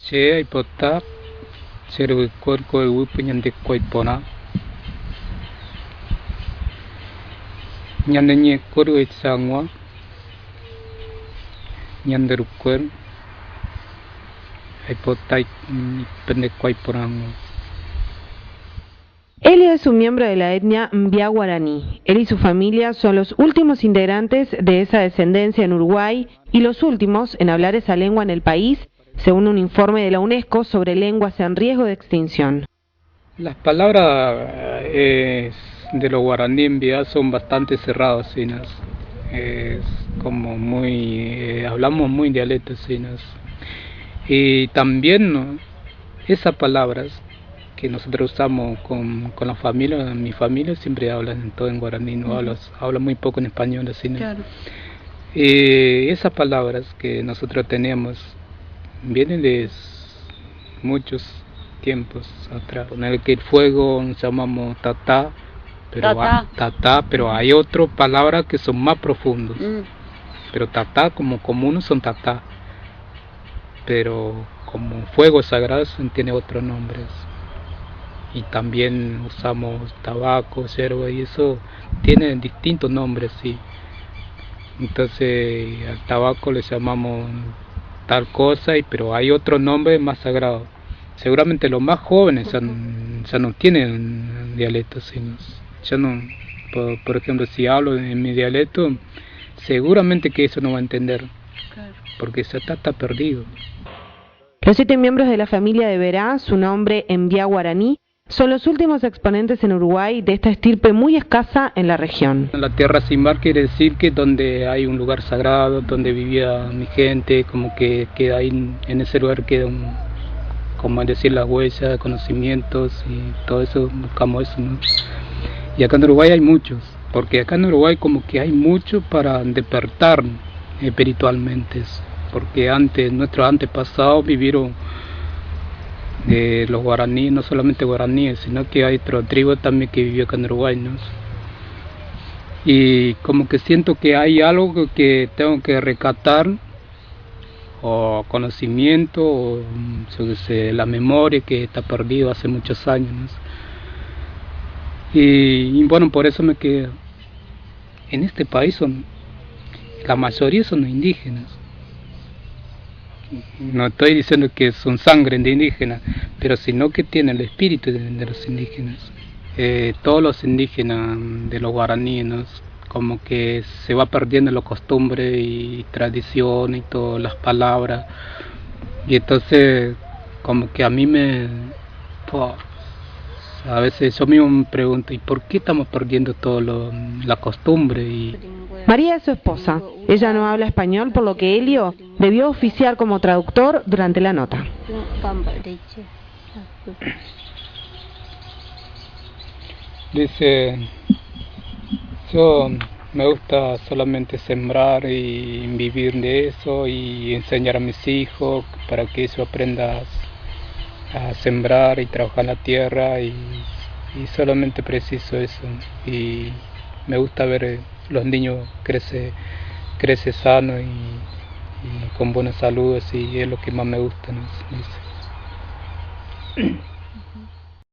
Che ipota seru korko upenyandik koipona nyandenye koru itsangwa nyanderukwer ipota pendek koiporango. Elio es un miembro de la etnia Mbia guaraní. Él y su familia son los últimos integrantes de esa descendencia en Uruguay y los últimos en hablar esa lengua en el país, según un informe de la UNESCO sobre lenguas en riesgo de extinción. Las palabras de los guaraní en Mbia son bastante cerradas, sinas. Es como muy, hablamos muy dialectos, sinas. Y también, ¿no?, esas palabras que nosotros usamos con la familia, mi familia siempre hablan todo en guaraní, no habla muy poco en español, así, ¿no? Claro. Esas palabras que nosotros tenemos vienen de muchos tiempos atrás. En el que el fuego nos llamamos tatá, pero hay otras palabras que son más profundas. Pero tatá como común son tatá, pero como fuego sagrado tiene otros nombres. Y también usamos tabaco, yerba, y eso tiene distintos nombres, sí. Entonces al tabaco le llamamos tal cosa, pero hay otro nombre más sagrado. Seguramente los más jóvenes ya no tienen dialecto, sino ya no, por ejemplo, si hablo en mi dialecto, seguramente que eso no va a entender, porque ya está perdido. Los 7 miembros de la familia de Berá, su nombre Mbia guaraní, son los últimos exponentes en Uruguay de esta estirpe muy escasa en la región. La tierra sin mar quiere decir que donde hay un lugar sagrado, donde vivía mi gente, como que queda ahí, en ese lugar queda como decir, las huellas, conocimientos y todo eso, buscamos eso, ¿no? Y acá en Uruguay hay muchos, porque acá en Uruguay como que hay mucho para despertar espiritualmente, porque nuestros antepasados vivieron los guaraníes, no solamente guaraníes, sino que hay otra tribu también que vivió acá en Uruguay, ¿no? Y como que siento que hay algo que tengo que rescatar, o conocimiento, o la memoria que está perdida hace muchos años, ¿no? Y bueno, por eso me quedo. En este país la mayoría son indígenas. No estoy diciendo que son sangre de indígenas, pero sino que tienen el espíritu de los indígenas. Todos los indígenas de los guaraníes, ¿no?, como que se va perdiendo la costumbre y tradición y todas las palabras. Y entonces como que a mí a veces yo mismo me pregunto, ¿y por qué estamos perdiendo la costumbre? María es su esposa. Ella no habla español, por lo que Elio debió oficiar como traductor durante la nota. Dice, yo me gusta solamente sembrar y vivir de eso y enseñar a mis hijos para que ellos aprendan a sembrar y trabajar la tierra, y solamente preciso eso. Y me gusta ver los niños crece sano y con buena salud, así es lo que más me gusta, ¿no? Dice.